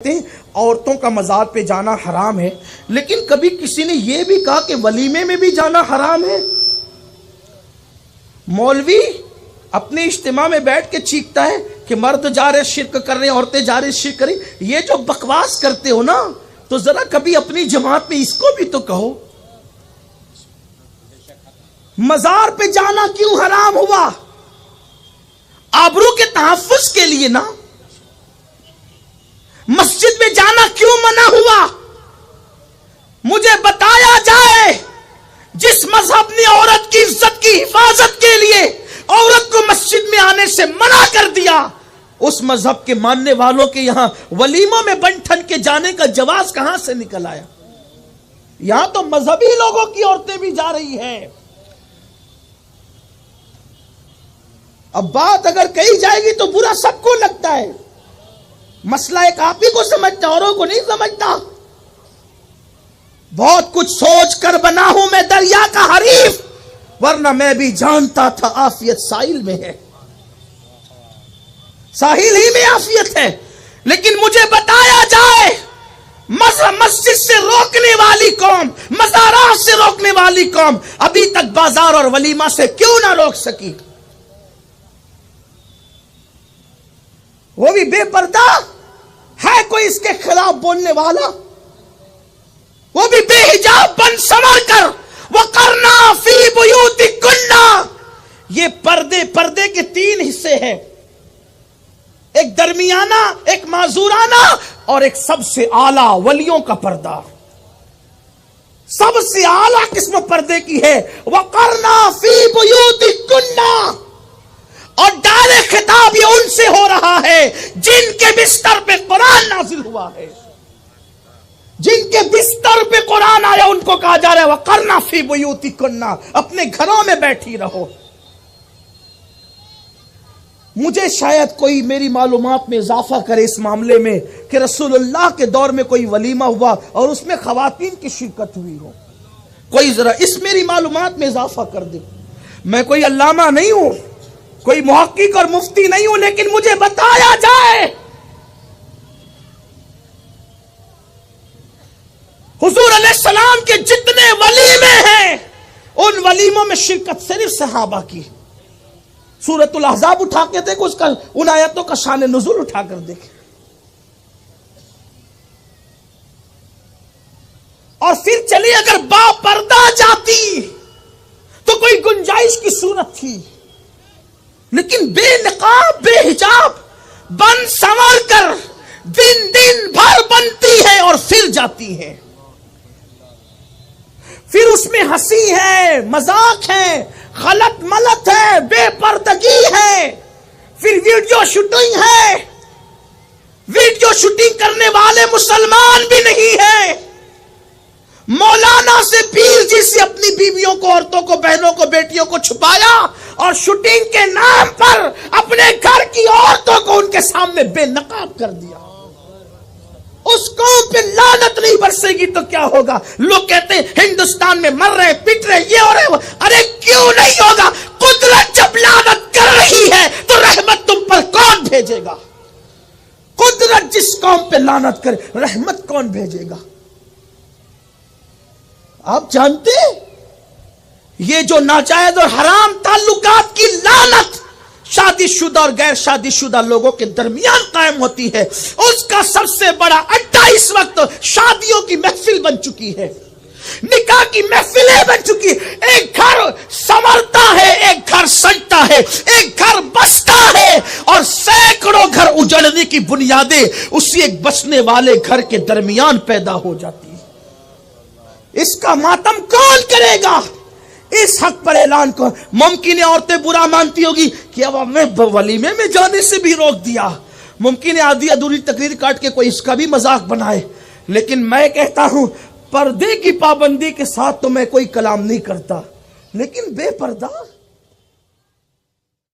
عورتوں کا مزار پہ جانا حرام ہے، لیکن کبھی کسی نے یہ بھی کہا کہ ولیمے میں بھی جانا حرام ہے؟ مولوی اپنے اجتماع میں بیٹھ کے چیختا ہے کہ مرد جا رہے شرک کر رہے ہیں، عورتیں جا رہے شرک کر رہی، یہ جو بکواس کرتے ہو نا، تو ذرا کبھی اپنی جماعت میں اس کو بھی تو کہو مزار پہ جانا کیوں حرام ہوا؟ آبرو کے تحفظ کے لیے نا۔ مسجد میں جانا کیوں منع ہوا؟ مجھے بتایا جائے جس مذہب نے عورت کی عزت کی حفاظت کے لیے عورت کو مسجد میں آنے سے منع کر دیا، اس مذہب کے ماننے والوں کے یہاں ولیموں میں بن ٹھن کے جانے کا جواز کہاں سے نکل آیا؟ یہاں تو مذہبی لوگوں کی عورتیں بھی جا رہی ہیں۔ اب بات اگر کہی جائے گی تو برا سب کو لگتا ہے، مسئلہ ایک آپ ہی کو سمجھتا، اوروں کو نہیں سمجھتا۔ بہت کچھ سوچ کر بنا ہوں میں دریا کا حریف، ورنہ میں بھی جانتا تھا عافیت ساحل میں ہے، ساحل ہی میں عافیت ہے۔ لیکن مجھے بتایا جائے مسجد سے روکنے والی قوم، مزارات سے روکنے والی قوم ابھی تک بازار اور ولیمہ سے کیوں نہ روک سکی؟ وہ بھی بے پردہ ہے، کوئی اس کے خلاف بولنے والا؟ وہ بھی بے حجاب بن سنور کر وَقَرْنَا فِي بُيُوتِكُنَّ۔ یہ پردے کے تین حصے ہیں، ایک درمیانہ، ایک معذورانہ، اور ایک سب سے اعلیٰ ولیوں کا پردہ۔ سب سے اعلیٰ قسم پردے کی ہے وَقَرْنَا فِي بُيُوتِكُنَّ، اور ڈائریکٹ خطاب یہ ان سے ہو رہا ہے جن کے بستر پہ قرآن نازل ہوا ہے، جن کے بستر پہ قرآن آیا ان کو کہا جا رہا ہے وَقَرْنَا فِي بُيُوتِكُنَّ، اپنے گھروں میں بیٹھی رہو۔ مجھے شاید کوئی میری معلومات میں اضافہ کرے اس معاملے میں کہ رسول اللہ کے دور میں کوئی ولیمہ ہوا اور اس میں خواتین کی شرکت ہوئی ہو، کوئی ذرا اس میری معلومات میں اضافہ کر دے۔ میں کوئی علامہ نہیں ہوں، کوئی محقق اور مفتی نہیں ہوں، لیکن مجھے بتایا جائے حضور علیہ السلام کے جتنے ولیمے ہیں ان ولیموں میں شرکت صرف صحابہ کی۔ سورۃ الاحزاب اٹھا کے دیکھو، اس کا ان آیتوں کا شان نزول اٹھا کر دیکھیں، اور پھر چلیے اگر با پردہ جاتی تو کوئی گنجائش کی صورت تھی، لیکن بے نقاب بے حجاب بن سنور کر دن بھر بنتی ہے اور پھر جاتی ہے۔ پھر اس میں ہنسی ہے، مذاق ہے، غلط ملت ہے، بے پردگی ہے، پھر ویڈیو شوٹنگ ہے۔ ویڈیو شوٹنگ کرنے والے مسلمان بھی نہیں ہیں۔ مولانا سے پیر جی سے اپنی بیویوں کو، عورتوں کو، بہنوں کو، بیٹیوں کو چھپایا اور شوٹنگ کے نام پر اپنے گھر کی عورتوں کو ان کے سامنے بے نقاب کر دیا۔ اس قوم پہ لعنت نہیں برسے گی تو کیا ہوگا؟ لوگ کہتے ہیں ہندوستان میں مر رہے، پٹ رہے، یہ ہو رہے، ارے کیوں نہیں ہوگا؟ قدرت جب لعنت کر رہی ہے تو رحمت تم پر کون بھیجے گا؟ قدرت جس قوم پہ لعنت کرے رحمت کون بھیجے گا؟ آپ جانتے یہ جو ناجائز اور حرام تعلقات کی لعنت شادی شدہ اور غیر شادی شدہ لوگوں کے درمیان قائم ہوتی ہے، اس کا سب سے بڑا اڈا اس وقت شادیوں کی محفل بن چکی ہے، نکاح کی محفلیں بن چکی ہے۔ ایک گھر سنورتا ہے، ایک گھر سجتا ہے، ایک گھر بستا ہے، اور سینکڑوں گھر اجڑنے کی بنیادیں اسی ایک بسنے والے گھر کے درمیان پیدا ہو جاتی ہے۔ اس کا ماتم کون کرے گا؟ اس حق پر اعلان کو ممکن ہے عورتیں برا مانتی ہوگی کہ اب ہمیں ولیمے میں جانے سے بھی روک دیا، ممکن ہے آدھی ادھوری تقریر کاٹ کے کوئی اس کا بھی مذاق بنائے، لیکن میں کہتا ہوں پردے کی پابندی کے ساتھ تو میں کوئی کلام نہیں کرتا، لیکن بے پردہ